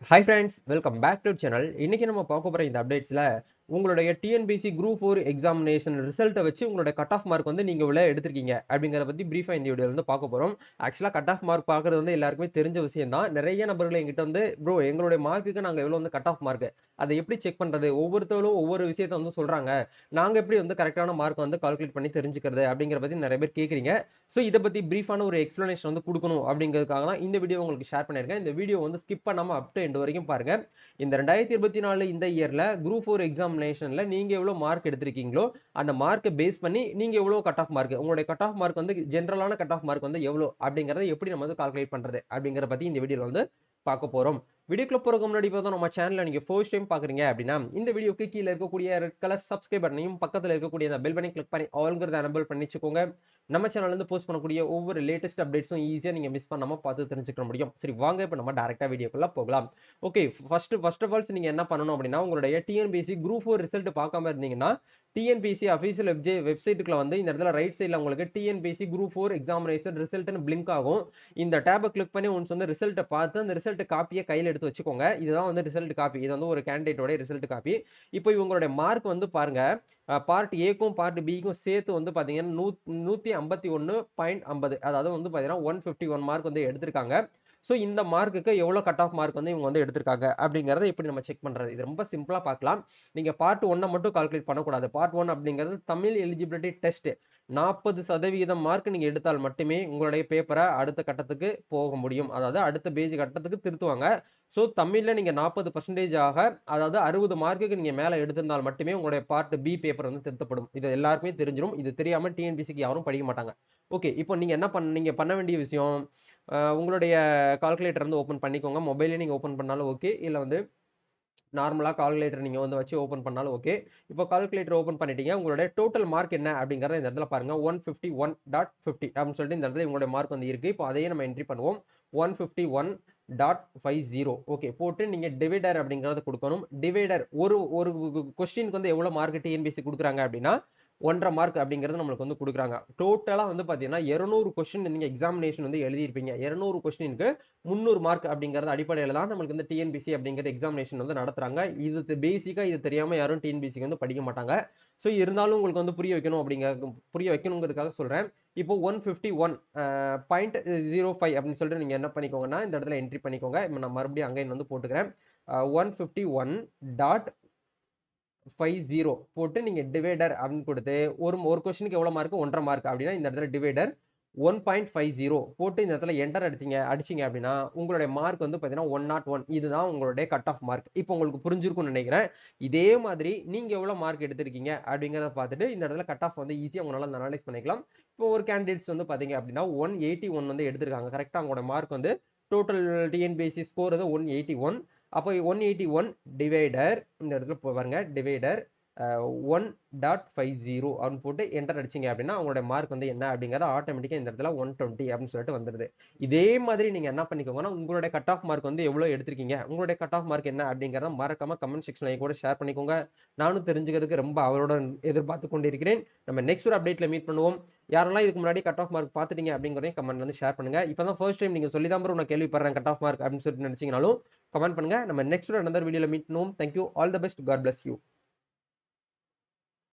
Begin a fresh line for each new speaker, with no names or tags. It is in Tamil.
Hi friends, welcome back to channel. இன்னைக்கு நம்ம பார்க்க போற இந்த அப்டேட்ஸ்ல உங்களுடைய டிஎன்பிசி குரூப் 4 எக்ஸாமினேஷன் ரிசல்ட்டை வச்சு உங்களுடைய கட் ஆஃப் மார்க் வந்து நீங்க எவ்வளவு எடுத்திருக்கீங்க அப்படிங்கறத பத்தி பிரீஃபா இந்த வீடியோல வந்து பார்க்க போறோம். ஆக்சுவலா கட் ஆஃப் மார்க் பார்க்கிறது வந்து எல்லாருக்குமே தெரிஞ்ச விஷயம் தான். நிறைய நபர்கள் என்கிட்ட வந்து ப்ரோ எங்களுடைய மார்க்குக்கு நாங்க எவ்வளவு வந்து கட் ஆஃப் மார்க் அதை எப்படி செக் பண்றது, ஒவ்வொருத்தரும் ஒவ்வொரு விஷயத்தை வந்து சொல்றாங்க, நாங்க எப்படி வந்து கரெக்டான மார்க் வந்து கால்குலேட் பண்ணி தெரிஞ்சுக்கிறது அப்படிங்கிற பத்தி நிறைய பேர் கேக்குறீங்க. ஸோ இதை பத்தி பிரீஃபான ஒரு எக்ஸ்பிளனேஷன் வந்து கொடுக்கணும் அப்படிங்கிறதுக்காக தான் இந்த வீடியோ உங்களுக்கு ஷேர் பண்ணியிருக்கேன். இந்த வீடியோ வந்து ஸ்கிப் பண்ணாம அப் டு எண்ட் வரைக்கும் பாருங்க. இந்த 2024 இந்த இயர்ல குரூப் 4 எக்ஸாமினேஷன்ல நீங்க எவ்வளவு மார்க் எடுத்திருக்கீங்களோ அந்த மார்க்கை பேஸ் பண்ணி நீங்க எவ்வளவு கட் ஆஃப் மார்க், உங்களுடைய கட் ஆஃப் மார்க் வந்து ஜென்ரலான கட் ஆஃப் மார்க் வந்து எவ்வளவு அப்படிங்கறத எப்படி நம்ம வந்து கால்குலேட் பண்றது அப்படிங்கறத பத்தி இந்த வீடியோல வந்து பார்க்க போறோம். வீடியோக்குள்ள போறதுக்கு முன்னாடி பார்த்தா நம்ம சேனலை நீங்க ஃபர்ஸ்ட் டைம் பாக்குறீங்க அப்படின்னா இந்த வீடியோக்கு கீழே இருக்கக்கூடிய ரெட் கலர் சப்ஸ்கிரைப் பட்டனையும் பக்கத்துல இருக்கக்கூடிய அந்த பெல் பட்டனை கிளிக் பண்ணி ஆல்ங்கிறத எனபிள் பண்ணி வச்சுக்கோங்க. நம்ம சேனல்ல இருந்து போஸ்ட் பண்ணக்கூடிய ஒவ்வொரு லேட்டஸ்ட் அப்டேட்ஸும் ஈஸியா நீங்க மிஸ் பண்ணாம பார்த்து தெரிஞ்சுக்க முடியும். சரி வாங்க இப்ப நம்ம டைரக்டா வீடியோக்குள்ள போகலாம். ஓகே, ஃபர்ஸ்ட் ஆஃப் ஆல்ஸ் நீங்க என்ன பண்ணணும் அப்படின்னா உங்களுடைய டிஎன்பிஎஸ்சி குரூப் 4 ரிசல்ட் பார்க்காம இருந்தீங்கன்னா டிஎன்பிஎஸ்சி அஃபீஷியல் வெப்சைட்டுக்குள்ள வந்து இந்த இடத்துல ரைட் சைடுல உங்களுக்கு டிஎன்பிஎஸ்சி குரூப் 4 எக்ஸாமினேஷன் ரிசல்ட்னு பிளிங்க் ஆகும். இந்த டேபை கிளிக் பண்ணி ஒன்ஸ் வந்து ரிசல்ட்டை பார்த்து அந்த ரிசல்ட் காப்பியை கையில் எடுத்து வச்சுக்கோங்க. இதுதான் வந்து ரிசல்ட் காப்பி, இது வந்து ஒரு கேண்டிடேட்டோட ரிசல்ட் காப்பி. இப்போ இவங்களுடைய மார்க் வந்து பாருங்க, பார்ட் ஏக்கும் பார்ட் பிக்கும் சேர்த்து வந்து பாத்தீங்கன்னா 151.50, அதாவது வந்து பாத்தீங்கன்னா 151 மார்க் வந்து எடுத்திருக்காங்க. ஸோ இந்த மார்க்குக்கு எவ்வளோ கட் ஆஃப் மார்க் வந்து இவங்க வந்து எடுத்திருக்காங்க அப்படிங்கறத எப்படி நம்ம செக் பண்றது, இது ரொம்ப சிம்பிளா பார்க்கலாம். நீங்க பார்ட் 1 மட்டும் கால்குலேட் பண்ணக்கூடாது. பார்ட் 1 அப்படிங்கிறது தமிழ் எலிஜிபிலிட்டி டெஸ்ட். 40% மார்க் நீங்க எடுத்தால் மட்டுமே உங்களுடைய பேப்பரை அடுத்த கட்டத்துக்கு போக முடியும், அதாவது அடுத்த பேஜ் கட்டத்துக்கு திருத்துவாங்க. ஸோ தமிழ்ல நீங்க 40% ஆக, அதாவது 60 மார்க்குக்கு நீங்க மேல எடுத்திருந்தால் மட்டுமே உங்களுடைய பார்ட் பி பேப்பர் வந்து திருத்தப்படும். இது எல்லாருக்குமே தெரிஞ்சிடும். இது தெரியாம டிஎன்பிசிக்கு யாரும் படிக்க மாட்டாங்க. ஓகே, இப்போ நீங்க பண்ண வேண்டிய விஷயம், உங்களுடைய கால்குலேட்டர் வந்து ஓபன் பண்ணிக்கோங்க. மொபைலே நீங்க ஓபன் பண்ணாலும் ஓகே, இல்ல வந்து நார்மலா கால்குலேட்டர் நீங்க வந்து வச்சு ஓபன் பண்ணாலும் ஓகே. இப்போ கால்குலேட்டர் ஓபன் பண்ணிட்டீங்க. உங்களுடைய டோட்டல் மார்க் என்ன அப்படிங்கறத இந்த இடத்துல பாருங்க. 151.50 அப்படின்னு சொல்லிட்டு இந்த இடத்துல உங்களுடைய மார்க் வந்து இருக்கு. இப்போ அதையே நம்ம என்ட்ரி பண்ணுவோம். 151.50 ஓகே போட்டு நீங்க டிவைடர் அப்படிங்கறத கொடுக்கணும். டிவைடர் ஒரு ஒரு கொஸ்டினுக்கு வந்து எவ்வளவு மார்க் டிஎன்பிஎஸ்சி கொடுக்குறாங்க அப்படின்னா 1.5 மார்க் அப்படிங்கிறது நம்மளுக்கு வந்து கொடுக்குறாங்க. டோட்டலா வந்து பாத்தீங்கன்னா 200 கொஸ்டின் நீங்க எக்ஸாமினேஷன் வந்து எழுதியிருப்பீங்க. 200 கொஸ்டினுக்கு 300 மார்க் அப்படிங்கறது அடிப்படையில தான் நம்மளுக்கு வந்து டிஎன்பிசி அப்படிங்கிற எக்ஸாமினேஷன் வந்து நடத்துறாங்க. இது பேசிக்கா இது தெரியாம யாரும் டிஎன்பிசிக்கு வந்து படிக்க மாட்டாங்க. ஸோ இருந்தாலும் உங்களுக்கு வந்து புரிய வைக்கணுங்கிறதுக்காக சொல்றேன். இப்போ 151.05 அப்படின்னு சொல்லிட்டு நீங்க என்ன பண்ணிக்கோங்கன்னா இந்த இடத்துல என்ட்ரி பண்ணிக்கோங்க. இப்போ நான் மறுபடியும் அகைன் வந்து போட்டுக்கிறேன். 151.50 போட்டு நீங்க டிவைடர் அப்படின்னு கொடுத்து ஒரு கொஸ்டினுக்கு எவ்வளவு மார்க், 1.5 மார்க் அப்படின்னா இந்த இடத்துல டிவைடர் 1.50 போட்டு இந்த இடத்துல என்டர் அடிச்சீங்க அப்படின்னா உங்களுடைய மார்க் வந்து பாத்தீங்கன்னா 101. இதுதான் உங்களுடைய கட் ஆஃப் மார்க். இப்போ உங்களுக்கு புரிஞ்சிருக்கும்னு நினைக்கிறேன். இதே மாதிரி நீங்க எவ்வளவு மார்க் எடுத்திருக்கீங்க அப்படிங்கறத பார்த்துட்டு இந்த இடத்துல கட் ஆஃப் வந்து ஈஸியா உங்களால அனலைஸ் பண்ணிக்கலாம். இப்போ ஒரு கேண்டிடேட்ஸ் வந்து பாத்தீங்க அப்படின்னா 181 வந்து எடுத்திருக்காங்க. கரெக்டா அவங்களோட மார்க் வந்து டோட்டல் டிஎன்பிஎஸ்சி ஸ்கோர் வந்து 181. அப்போ 181 டிவைடர் இந்த இடத்துல பாருங்க, டிவைடர் 1.50 அப்படின்னு போட்டு என்டர் அடிச்சீங்க அப்படின்னா உங்களுடைய மார்க் வந்து என்ன அப்படிங்கறது ஆட்டோமேட்டிக்கா இந்த இடத்துல 120 அப்படின்னு சொல்லிட்டு வந்துருது. இதே மாதிரி நீங்க என்ன பண்ணிக்கோங்கன்னா உங்களுடைய கட் ஆஃப் மார்க் வந்து எவ்வளவு எடுத்திருக்கீங்க, உங்களுடைய கட் ஆஃப் மார்க் என்ன அப்படிங்கறத மறக்காம கமெண்ட் செக்ஷன்ல கூட ஷேர் பண்ணிக்கோங்க. நானும் தெரிஞ்சுக்கிறதுக்கு ரொம்ப அவருடன் எதிர்பார்த்து கொண்டிருக்கிறேன். நம்ம நெக்ஸ்ட் ஒரு அப்டேட்ல மீட் பண்ணுவோம். யாரெல்லாம் இதுக்கு முன்னாடி கட் ஆஃப் மார்க் பாத்துட்டீங்க அப்படிங்கறதையும் கமெண்ட் வந்து ஷேர் பண்ணுங்க. இப்பதான் ஃபர்ஸ்ட் டைம் நீங்க சொல்லி தான் நான் கேள்விப்படுறேன் கட் ஆஃப் மார்க் அப்படின்னு சொல்லிட்டு நினைச்சீங்கனாலும் கமெண்ட் பண்ணுங்க. நம்ம நெக்ஸ்ட் another வீடியோல மீட் பண்ணுவோம். Thank you, all the best, god bless you.